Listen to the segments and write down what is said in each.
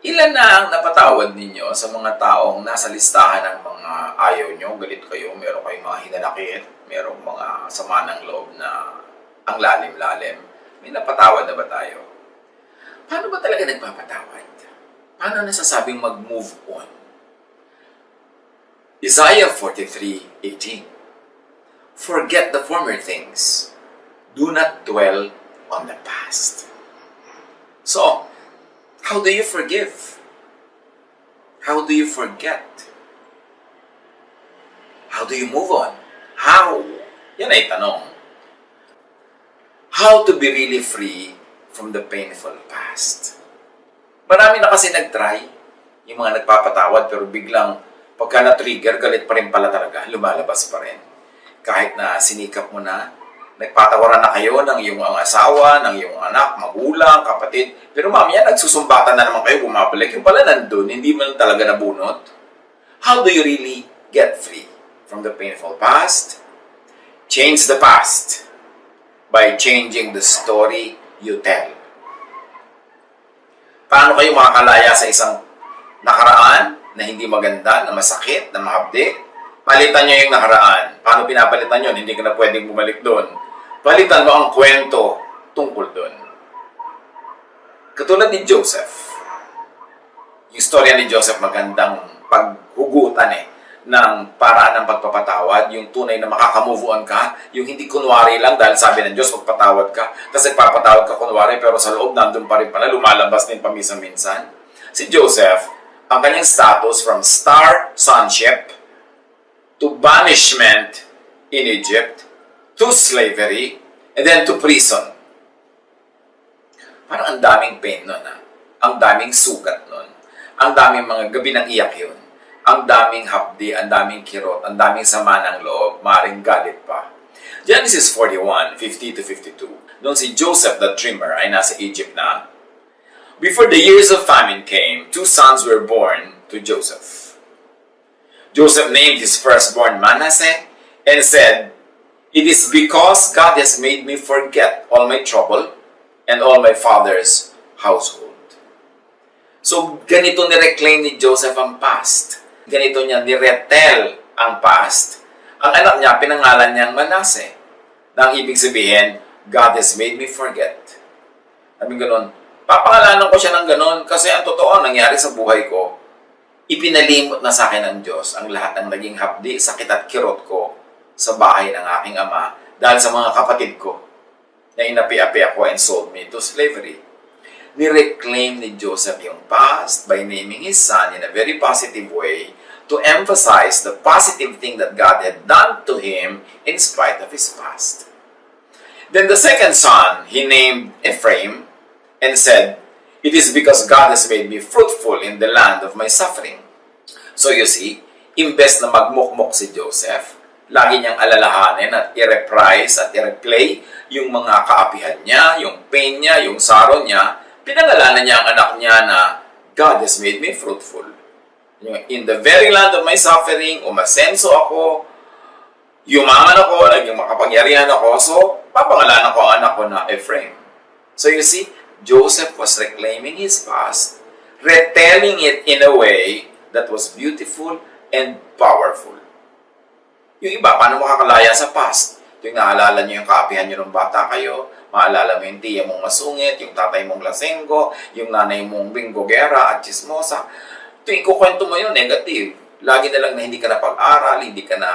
Ilan na ang napatawad ninyo sa mga taong nasa listahan ng mga ayaw nyo, galit kayo, meron kayong mga hinanakit, merong mga sama ng loob na ang lalim-lalim. May napatawad na ba tayo? Paano ba talaga nagpapatawad? Paano nasasabing mag-move on? Isaiah 43:18. Forget the former things. Do not dwell on the past. So, how do you forgive? How do you forget? How do you move on? How? Yan ay tanong. How to be really free from the painful past? Marami na kasi nag-try, yung mga nagpapatawad, pero biglang pagka na-trigger, galit pa rin pala talaga, lumalabas pa rin. Kahit na sinikap mo na, nagpatawaran na kayo ng iyong asawa, ng iyong anak, magulang, kapatid, pero mamaya nagsusumbatan na naman kayo, bumabalik, yung pala nandun, hindi man talaga nabunot. How do you really get free from the painful past? Change the past by changing the story you tell. Paano kayo makakalaya sa isang nakaraan na hindi maganda, na masakit, na mahabdi? Palitan nyo yung nakaraan. Paano pinapalitan yun? Hindi ka na pwedeng bumalik doon. Palitan mo ang kwento tungkol doon. Katulad ni Joseph. Yung storya ni Joseph magandang paghugutan ng paraan ng pagpapatawad, yung tunay na makakamove on ka, yung hindi kunwari lang dahil sabi ng Diyos magpatawad ka, tapos nagpapatawad ka kunwari pero sa loob nandun pa rin pala, lumalabas din paminsan-minsan. Si Joseph, ang kanyang status from star sonship to banishment in Egypt, to slavery, and then to prison. Parang ang daming pain nun, ang daming sugat nun, ang daming mga gabi ng iyak yun, ang daming hapdi, ang daming kirot, ang daming sama ng loob, maring galit pa. Genesis 41:50-52. Noong si Joseph the dreamer ay nasa Egypt na, before the years of famine came, 2 sons were born to Joseph. Joseph named his firstborn Manasseh and said, "It is because God has made me forget all my trouble and all my father's household." So, ganito ni-reclaim ni Joseph ang past. Ganito niya ni-retell ang past. Ang anak niya, pinangalan niyang Manasseh. Na ang ibig sabihin, God has made me forget. Sabi ganun, papangalanan ko siya ng ganun kasi ang totoo nangyari sa buhay ko, ipinalimot na sa akin ng Diyos ang lahat ng naging hapdi, sakit at kirot ko sa bahay ng aking ama dahil sa mga kapatid ko na inapi-api ako and sold me to slavery. Ni-reclaim ni Joseph yung past by naming his son in a very positive way to emphasize the positive thing that God had done to him in spite of his past. Then the second son, he named Ephraim and said, "It is because God has made me fruitful in the land of my suffering." So you see, imbes na magmukmok si Joseph, lagi niyang alalahanin at i-reprise at i-replay yung mga kaapihan niya, yung pain niya, yung sorrow niya, pinangalanan niya ang anak niya na God has made me fruitful. In the very land of my suffering, umasenso ako, yumaman ako, naging makapangyarihan ako, so papangalanan ko ang anak ko na Ephraim. So you see, Joseph was reclaiming his past, retelling it in a way that was beautiful and powerful. Yung iba, paano makakalaya sa past? Yung naalala nyo yung kaapihan nyo nung bata kayo, maalala mo yung tiya mong masungit, yung tatay mong lasenggo, yung nanay mong binggogera at chismosa. Tuwing kukwento mo yun, negative. Lagi na lang na hindi ka na pag-aral, hindi ka na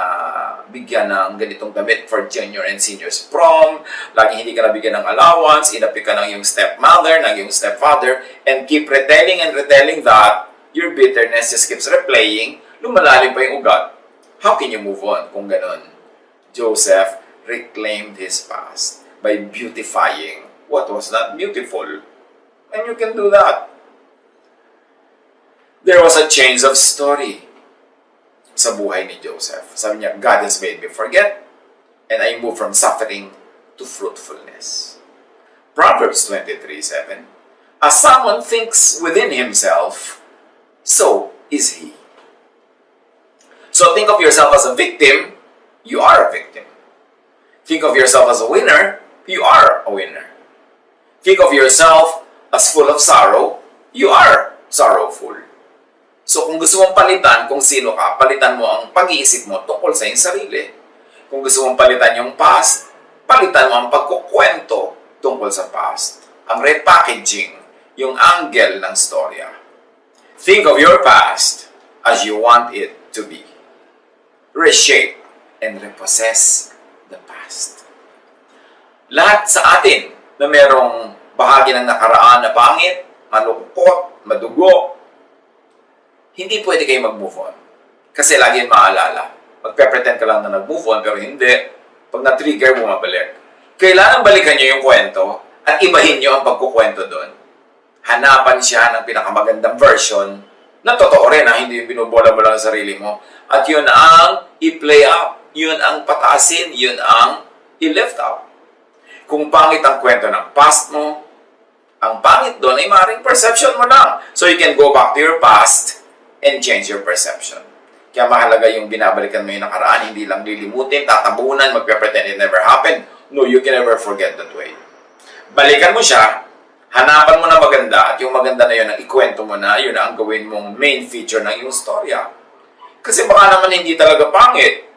bigyan ng ganitong damit for junior and seniors prom, lagi hindi ka na bigyan ng allowance, inapi ka ng yung stepmother, ng yung stepfather, and keep retelling and retelling that, your bitterness just keeps replaying, lumalalim pa yung ugat. How can you move on kung ganon? Joseph reclaimed his past by beautifying what was not beautiful. And you can do that. There was a change of story sa buhay ni Joseph. Sabi niya, God has made me forget, and I move from suffering to fruitfulness. Proverbs 23:7. As someone thinks within himself, so is he. So think of yourself as a victim, you are a victim. Think of yourself as a winner, you are a winner. Think of yourself as full of sorrow, you are sorrowful. So kung gusto mong palitan kung sino ka, palitan mo ang pag-iisip mo tungkol sa iyong sarili. Kung gusto mong palitan yung past, palitan mo ang pagkukwento tungkol sa past. Ang repackaging, yung angle ng storya. Think of your past as you want it to be. Reshape and repossess the past. Lahat sa atin na merong bahagi ng nakaraan na pangit, malungkot, madugo, hindi pwede kayo mag-move on. Kasi lagi yung maalala. Magpe-pretend ka lang na nag-move on, pero hindi. Pag na-trigger, bumabalik. Kailangan balikan nyo yung kwento at ibahin nyo ang pagkukwento doon. Hanapan siya ng pinakamagandang version na totoo rin, hindi yung binubola mo lang sa sarili mo. At yun ang i-play up. Yun ang pataasin. Yun ang i-lift up. Kung pangit ang kwento ng past mo, ang pangit doon ay maaaring perception mo lang. So you can go back to your past and change your perception. Kaya mahalaga yung binabalikan mo yung nakaraan, hindi lang lilimutin, tatabunan, magpe-pretend it never happened. No, you can never forget that way. Balikan mo siya, hanapan mo na maganda, at yung maganda na yun, ang ikwento mo na, yun ang gawin mong main feature ng yung storya. Kasi baka naman hindi talaga pangit.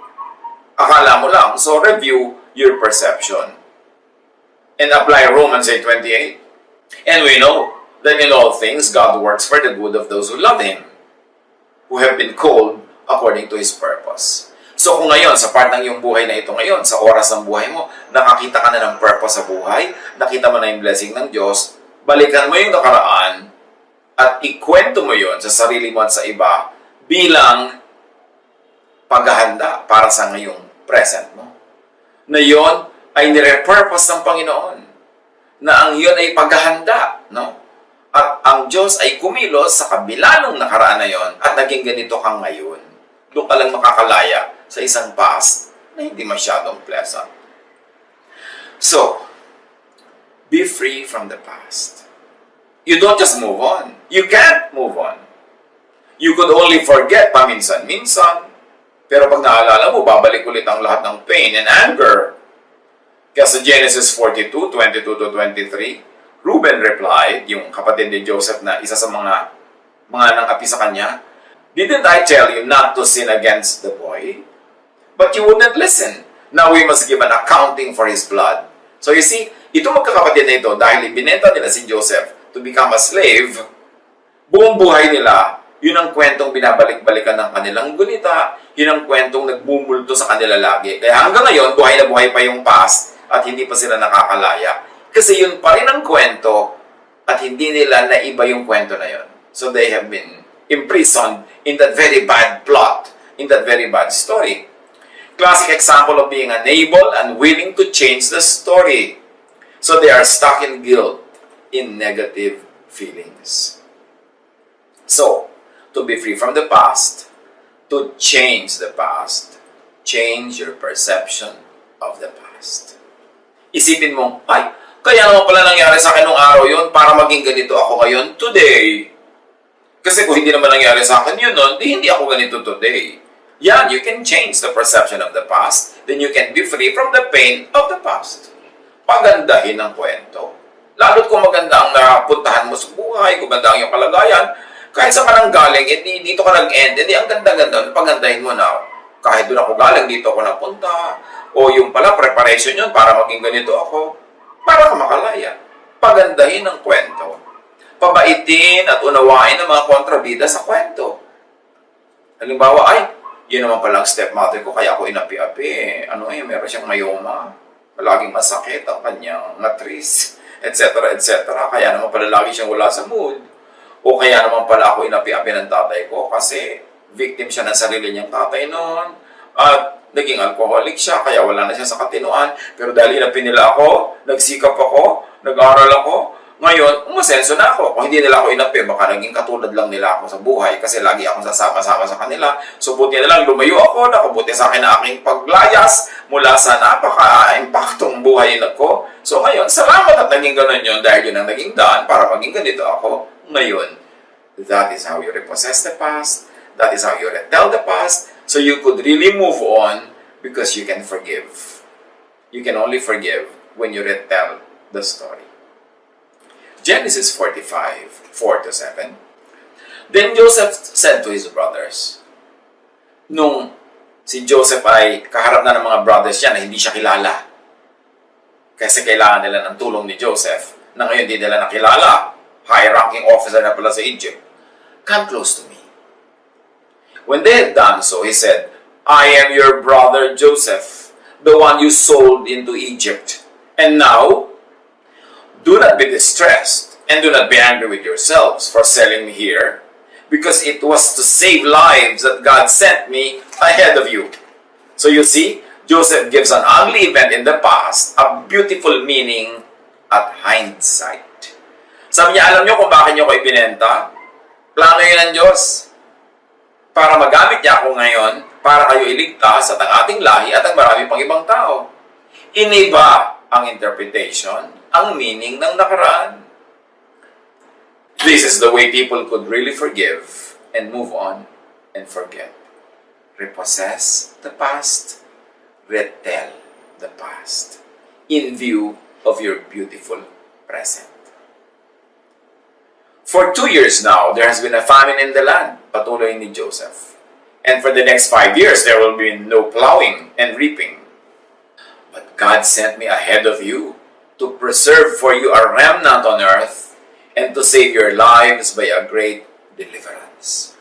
Akala mo lang. So review your perception. And apply Romans 8:28. And we know that in all things, God works for the good of those who love Him, who have been called according to His purpose. So kung ngayon, sa part ng iyong buhay na ito ngayon, sa oras ng buhay mo, nakakita ka na ng purpose sa buhay, nakita mo na yung blessing ng Diyos, balikan mo yung nakaraan at ikwento mo yon sa sarili mo at sa iba bilang paghahanda para sa ngayong present mo. Na yon ay nire-purpose ng Panginoon. Na ang yon ay paghahanda, no? At ang Diyos ay kumilos sa kabila ng nakaraan na yon at naging ganito kang ngayon. Doon ka lang makakalaya sa isang past na hindi masyadong pleasant. So, be free from the past. You don't just move on. You can't move on. You could only forget paminsan-minsan. Pero pag naalala mo, babalik ulit ang lahat ng pain and anger. Kaya sa Genesis 42:22-23, Reuben replied, yung kapatid ni Joseph na isa sa mga nang-api sa kanya, "Didn't I tell you not to sin against the boy? But you wouldn't listen. Now we must give an accounting for his blood." So you see, itong magkakapatid na ito, dahil ibinenta nila si Joseph to become a slave, buong buhay nila, yun ang kwentong binabalik-balikan ng kanilang gunita, yun ang kwentong nagbumulto sa kanila lagi. Kaya hanggang ngayon, buhay na buhay pa yung past at hindi pa sila nakakalaya. Kasi yun pa rin ang kwento at hindi nila naiba yung kwento na yun. So they have been imprisoned in that very bad plot, in that very bad story. Classic example of being unable and willing to change the story. So they are stuck in guilt, in negative feelings. So, to be free from the past, to change the past, change your perception of the past. Isipin mo, ay, kaya naman pala nangyari sa akin nung araw yun para maging ganito ako ngayon today. Kasi kung hindi naman nangyari sa akin yun nun, hindi ako ganito today. Yan, you can change the perception of the past, then you can be free from the pain of the past. Pagandahin ang kwento. Lalo't kung maganda ang napuntahan mo sa buhay, kung maganda ang iyong kalagayan, kahit sa kanang galing, dito ka nag-end, ang ganda-ganda, pagandahin mo na, kahit doon ako galing, dito ako napunta, o yung pala, preparation yun para maging ganito ako, para ka makalaya. Pagandahin ang kwento. Pabaitin at unawain ang mga kontrabida sa kwento. Halimbawa, ay, yun naman palang stepmother ko, kaya ako inapi-api. Meron siyang mayoma. Laging masakit ang kanyang matris, etc. etc. Kaya naman pala lagi siyang wala sa mood. O kaya naman pala ako inapi-api ng tatay ko kasi victim siya ng sarili niyang tatay noon. At naging alcoholic siya, kaya wala na siya sa katinuan. Pero dahil inapi nila ako, nagsikap ako, nag-aral ako, ngayon, umasenso na ako. Kung hindi nila ako inapi, baka naging katulad lang nila ako sa buhay kasi lagi akong sasama-sama sa kanila. So, buti na lang lumayo ako, nakabuti sa akin na aking paglayas mula sa napaka-impaktong buhay ko. So, ngayon, salamat at naging ganun yun dahil yun ang naging daan para maging ganito ako ngayon. That is how you repossess the past. That is how you retell the past. So, you could really move on because you can forgive. You can only forgive when you retell the story. Genesis 45:4-7. Then Joseph said to his brothers, nung si Joseph ay kaharap na ng mga brothers niya na hindi siya kilala, kasi kailangan nila ng tulong ni Joseph, na ngayon hindi nila nakilala, high-ranking officer na pala sa Egypt, come close to me. When they had done so, he said, I am your brother Joseph, the one you sold into Egypt. And now, do not be distressed, and do not be angry with yourselves for selling me here, because it was to save lives that God sent me ahead of you. So you see, Joseph gives an ugly event in the past a beautiful meaning at hindsight. Sabi niya, alam niyo kung bakit niyo ko ibinenta? Plano yun ng Diyos. Para magamit niya ako ngayon, para kayo iligtas at ang ating lahi at ang marami pang ibang tao. Iniba ang interpretation, ang meaning ng nakaraan. This is the way people could really forgive and move on and forget. Repossess the past, retell the past in view of your beautiful present. For 2 years now, there has been a famine in the land, patuloy ni Joseph. And for the next 5 years, there will be no plowing and reaping. But God sent me ahead of you to preserve for you a remnant on earth and to save your lives by a great deliverance.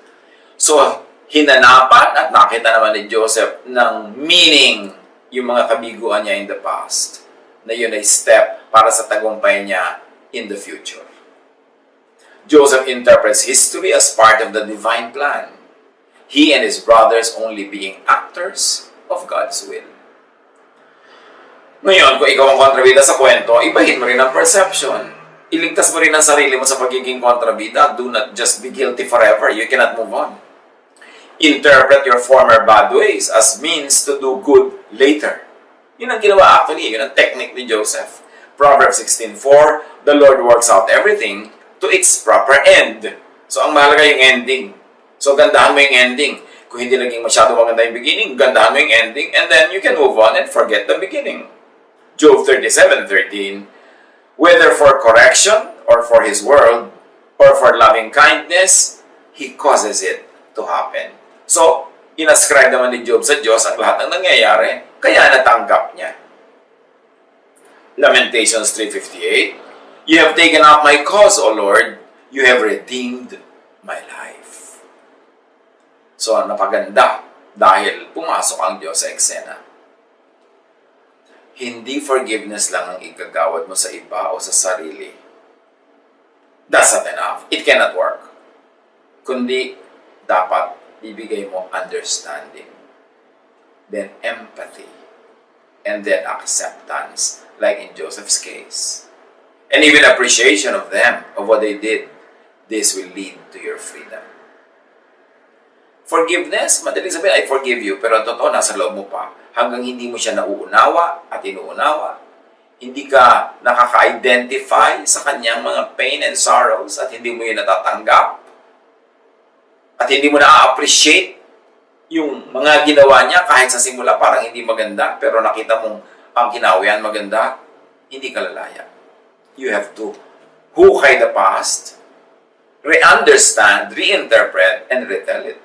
So, hinanapan at nakita naman ni Joseph ng meaning yung mga kabiguan niya in the past, na yun ay step para sa tagumpay niya in the future. Joseph interprets history as part of the divine plan, he and his brothers only being actors of God's will. Ngayon, kung ikaw ang kontrabida sa kwento, ibahin mo rin ang perception. Iligtas mo rin ang sarili mo sa pagiging kontrabida. Do not just be guilty forever. You cannot move on. Interpret your former bad ways as means to do good later. Yun ang ginawa actually. Yun ang technique ni Joseph. Proverbs 16:4, the Lord works out everything to its proper end. So, ang mahalaga yung ending. So, gandahan mo yung ending. Kung hindi naging masyado maganda yung beginning, gandahan mo yung ending, and then you can move on and forget the beginning. Job 37:13, whether for correction or for his word or for loving kindness, he causes it to happen. So, inascribe naman ni Job sa Diyos ang lahat ng nangyayari, kaya natanggap niya. Lamentations 3:58, you have taken up my cause, O Lord, you have redeemed my life. So, napaganda dahil pumasok ang Diyos sa eksena. Hindi forgiveness lang ang igagawad mo sa iba o sa sarili. That's not enough. It cannot work. Kundi, dapat ibigay mo understanding, then empathy, and then acceptance, like in Joseph's case. And even appreciation of them, of what they did. This will lead to your freedom. Forgiveness, madaling sabihin, I forgive you, pero ang totoo, nasa loob mo pa. Hanggang hindi mo siya nauunawa at inuunawa, hindi ka nakaka-identify sa kanyang mga pain and sorrows at hindi mo yun natatanggap at hindi mo na-appreciate yung mga ginawa niya kahit sa simula parang hindi maganda pero nakita mong ang kinawian maganda, hindi ka lalaya. You have to hukay the past, re-understand, reinterpret, and retell it.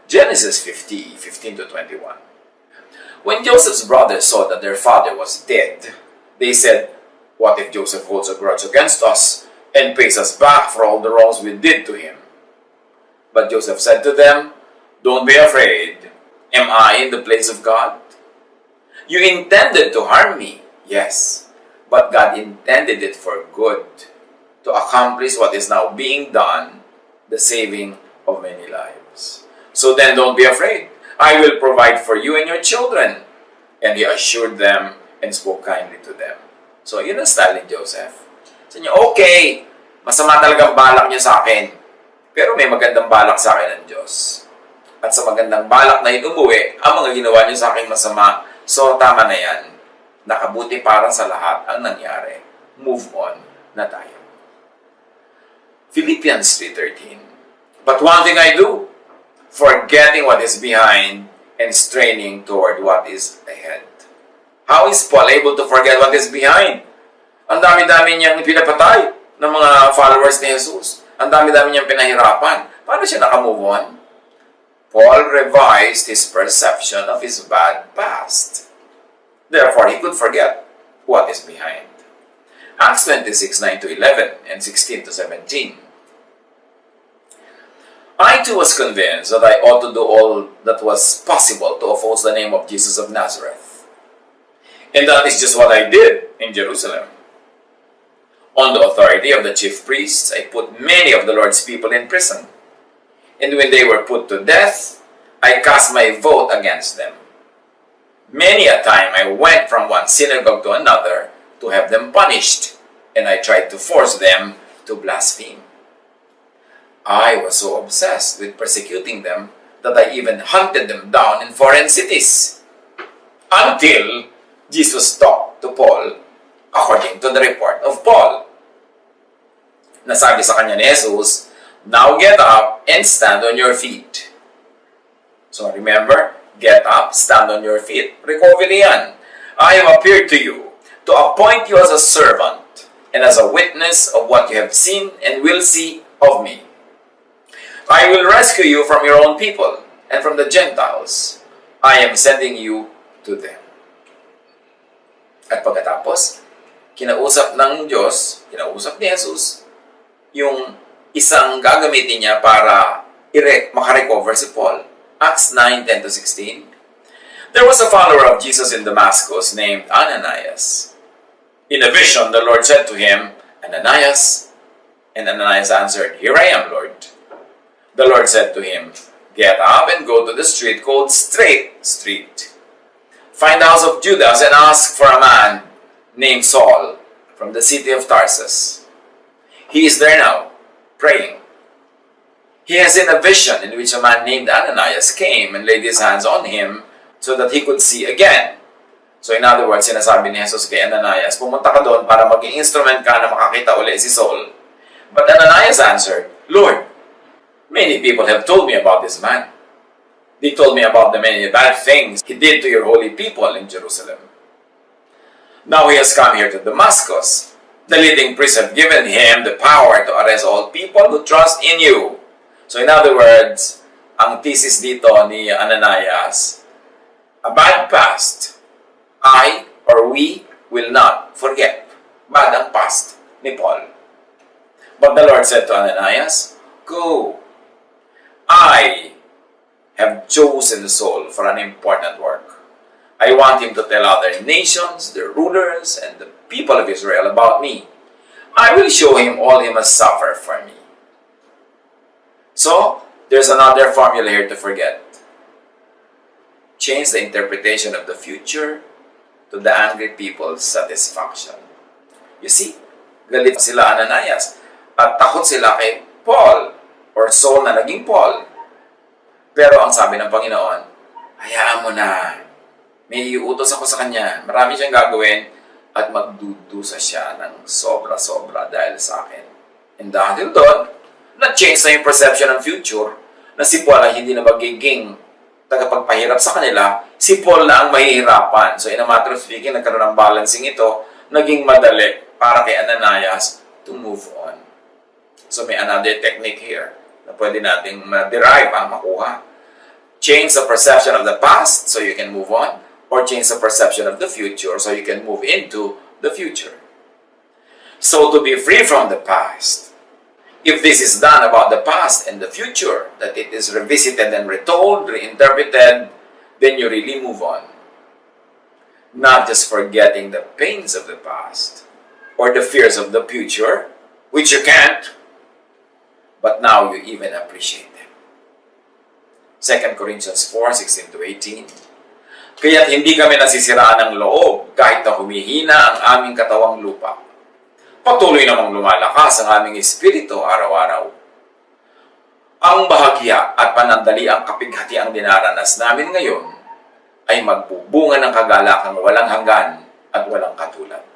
Genesis 50:15-21. When Joseph's brothers saw that their father was dead, they said, what if Joseph holds a grudge against us and pays us back for all the wrongs we did to him? But Joseph said to them, don't be afraid. Am I in the place of God? You intended to harm me, yes, but God intended it for good, to accomplish what is now being done, the saving of many lives. So then don't be afraid. I will provide for you and your children. And he assured them and spoke kindly to them. So, yun ang style ni Joseph. Sabi niya, okay, masama talagang balak niyo sa akin. Pero may magandang balak sa akin ng Diyos. At sa magandang balak na yun umuwi, ang mga ginawa niyo sa akin masama. So, tama na yan. Nakabuti para sa lahat ang nangyari. Move on na tayo. Philippians 3:13. But one thing I do, forgetting what is behind and straining toward what is ahead. How is Paul able to forget what is behind? Ang dami-dami niyang pinapatay ng mga followers ni Jesus. Ang dami-dami niyang pinahirapan. Paano siya nakamove on? Paul revised his perception of his bad past. Therefore, he could forget what is behind. Acts 26, 9-11 and 16-17. I too was convinced that I ought to do all that was possible to oppose the name of Jesus of Nazareth. And that is just what I did in Jerusalem. On the authority of the chief priests, I put many of the Lord's people in prison. And when they were put to death, I cast my vote against them. Many a time I went from one synagogue to another to have them punished, and I tried to force them to blaspheme. I was so obsessed with persecuting them that I even hunted them down in foreign cities. Until Jesus talked to Paul according to the report of Paul. Nasabi sa kanya ni Jesus, "Now get up and stand on your feet." So remember, get up, stand on your feet. Recovery yan. I have appeared to you to appoint you as a servant and as a witness of what you have seen and will see of me. I will rescue you from your own people and from the Gentiles. I am sending you to them. At pagkatapos, kinausap ng Diyos, kinausap ni Jesus, yung isang gagamitin niya para makarecover si Paul. Acts 9, 10-16. There was a follower of Jesus in Damascus named Ananias. In a vision, the Lord said to him, "Ananias." And Ananias answered, "Here I am, Lord." The Lord said to him, "Get up and go to the street called Straight Street. Find the house of Judas and ask for a man named Saul from the city of Tarsus. He is there now, praying. He has seen a vision in which a man named Ananias came and laid his hands on him so that he could see again." So in other words, sinasabi ni Jesus kay Ananias, pumunta ka doon para maging instrument ka na makakita uli si Saul. But Ananias answered, "Lord, many people have told me about this man. They told me about the many bad things he did to your holy people in Jerusalem. Now he has come here to Damascus. The leading priests have given him the power to arrest all people who trust in you." So in other words, ang thesis dito ni Ananias, a bad past, I or we will not forget. Bad ang past ni Paul. But the Lord said to Ananias, "Go. I have chosen Saul for an important work. I want him to tell other nations, the rulers, and the people of Israel about me. I will show him all he must suffer for me." So, there's another formula here to forget. Change the interpretation of the future to the angry people's satisfaction. You see, galit sila Ananias at takot sila kay Paul or Saul na naging Paul. Pero ang sabi ng Panginoon, hayaan mo na. May iutos ako sa kanya. Marami siyang gagawin at magdudusa siya ng sobra-sobra dahil sa akin. And dahil doon, na-change na yung perception ng future na si Paul ay hindi na magiging tagapagpahirap sa kanila, si Paul na ang mahihirapan. So in a matter of speaking, nagkaroon ng balancing ito, naging madali para kay Ananias to move on. So may another technique here na pwede nating ma-derive, makuha. Change the perception of the past so you can move on, or change the perception of the future so you can move into the future. So to be free from the past, if this is done about the past and the future, that it is revisited and retold, reinterpreted, then you really move on. Not just forgetting the pains of the past or the fears of the future, which you can't, but now you even appreciate them. 2 Corinthians 4:16-18. Kaya't hindi kami nasisiraan ng loob kahit na humihina ang aming katawang lupa. Patuloy namang lumalakas ang aming espiritu araw-araw. Ang bahagya at panandali ang kapighati ang dinaranas namin ngayon ay magbubunga ng kagalakang walang hanggan at walang katulad.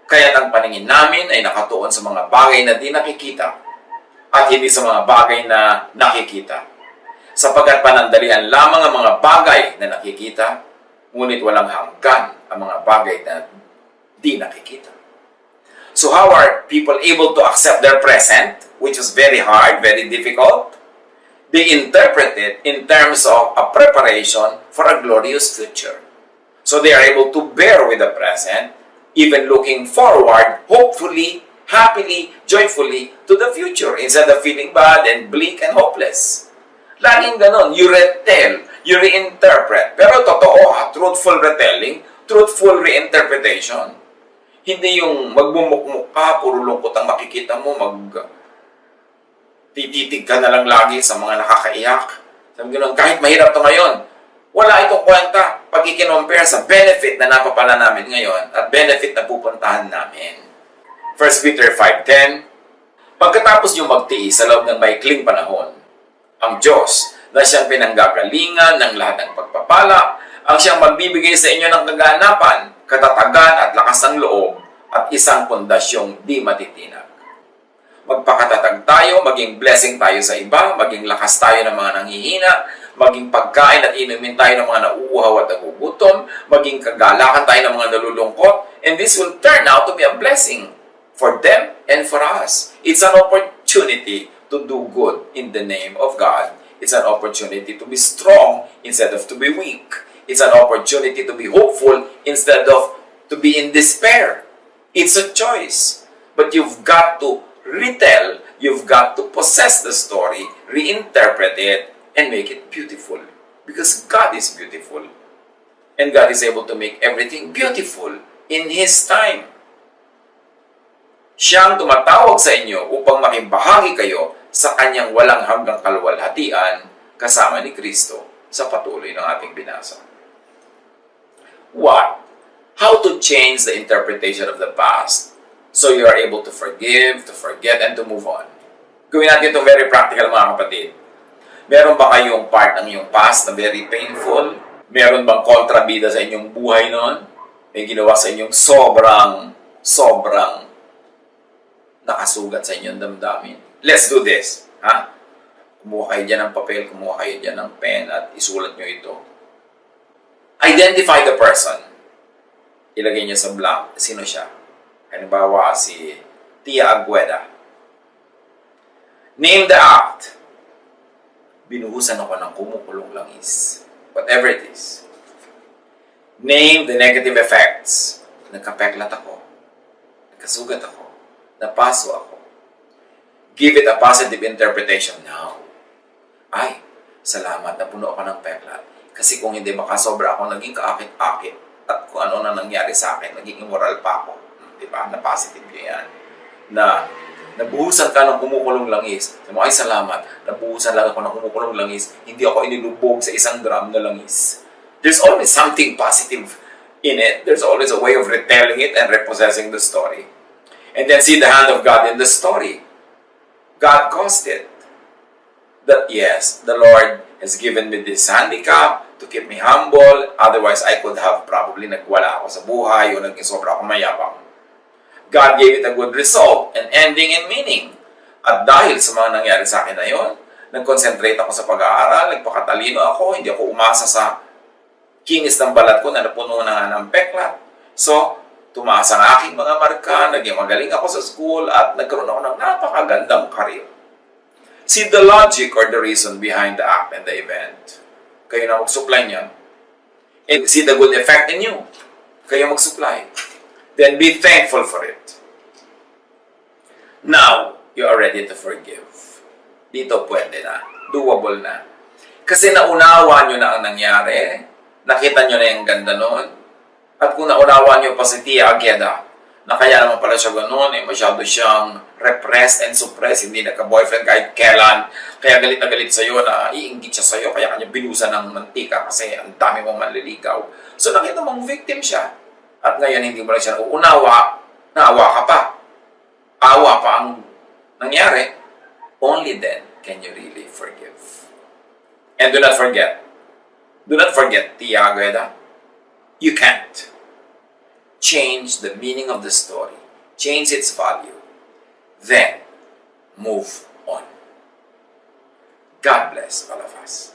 Kaya't ang paningin namin ay nakatuon sa mga bagay na di nakikita at hindi sa mga bagay na nakikita. Sapagkat panandalian lamang ang mga bagay na nakikita, ngunit walang hanggan ang mga bagay na di nakikita. So how are people able to accept their present, which is very hard, very difficult? They interpret it in terms of a preparation for a glorious future. So they are able to bear with the present, even looking forward, hopefully, happily, joyfully to the future instead of feeling bad and bleak and hopeless. Laging ganon, you retell, you reinterpret. Pero totoo, truthful retelling, truthful reinterpretation. Hindi yung magbumukmuk ka, puro lungkot ang makikita mo, tititig ka na lang lagi sa mga nakakaiyak. Sabi gano'n, kahit mahirap to ngayon, wala itong kwenta pag i-compare sa benefit na napapala namin ngayon at benefit na pupuntahan namin. 1 Peter 5:10, pagkatapos nyo magtiis sa loob ng maikling panahon, ang Diyos na siyang pinanggagalingan ng lahat ng pagpapala, ang siyang magbibigay sa inyo ng kaganapan, katatagan at lakas ng loob at isang pondasyong di matitinag. Magpakatatag tayo, maging blessing tayo sa iba, maging lakas tayo ng mga nanghihina, maging pagkain at inumin tayo ng mga nauuhaw at nagugutom, maging kagalakan tayo ng mga nalulungkot, and this will turn out to be a blessing for them and for us. It's an opportunity to do good in the name of God. It's an opportunity to be strong instead of to be weak. It's an opportunity to be hopeful instead of to be in despair. It's a choice. But you've got to retell, you've got to possess the story, reinterpret it, and make it beautiful. Because God is beautiful. And God is able to make everything beautiful in His time. Siyang tumatawag sa inyo upang makibahagi kayo sa Kanyang walang hanggang kaluwalhatian kasama ni Kristo sa patuloy ng ating binasa. What? How to change the interpretation of the past so you are able to forgive, to forget, and to move on. Gawin natin ito very practical, mga kapatid. Meron ba kayong part ng iyong past na very painful? Meron bang kontrabida sa inyong buhay noon? May ginawa sa inyong sobrang nakasugat sa inyong damdamin? Let's do this. Ha? Kumuha kayo dyan ng papel, kumuha kayo dyan ng pen, at isulat nyo ito. Identify the person. Ilagay niyo sa blank. Sino siya? Halimbawa, si Tia Agueda. Name the act. Binuhusan ako ng kumukulong langis. Whatever it is. Name the negative effects. Nagkapeklat ako. Nagkasugat ako. Napaso ako. Give it a positive interpretation now. Ay, salamat na puno ako ng peklat. Kasi kung hindi makasobra ako, naging kaakit-akit. At kung ano na nangyari sa akin, naging immoral pa ako. Diba? Na positive yan. Na nabuhusan ka ng kumukulong langis. Sabi mo, ay salamat, nabuhusan lang ako ng kumukulong langis. Hindi ako inilubog sa isang drum na langis. There's always something positive in it. There's always a way of retelling it and repossessing the story. And then see the hand of God in the story. God caused it. That yes, the Lord has given me this handicap to keep me humble. Otherwise, I could have probably nagwala ako sa buhay o naging sobra ako mayabang. God gave it a good result, an ending and meaning. At dahil sa mga nangyari sa akin na yun, nag-concentrate ako sa pag-aaral, nagpakatalino ako, hindi ako umasa sa kinis ng balat ko na napuno na ng peklat. So, tumaas ang aking mga marka, naging magaling ako sa school, at nagkaroon ako ng napakagandang career. See the logic or the reason behind the act and the event. Kayo na mag-supply niyan. And see the good effect in you. Kayo mag-supply. Then be thankful for it. Now, you are ready to forgive. Dito pwede na. Doable na. Kasi naunawa nyo na ang nangyari. Nakita nyo na yung ganda nun. At kung naunawa nyo pa si Tia Agueda, na kaya naman pala siya ganun, masyado siyang repressed and suppressed, hindi nagka-boyfriend kahit kailan, kaya galit na galit sa'yo na iinggit siya sa'yo, kaya kanya binusan ng mantika kasi ang dami mong manliligaw. So nakita mong victim siya. At ngayon hindi mo lang siya uunawa, naawa ka pa. Awa pa ang nangyari. Only then can you really forgive. And do not forget, Tia Agueda, you can't change the meaning of the story, change its value, then move on. God bless all of us.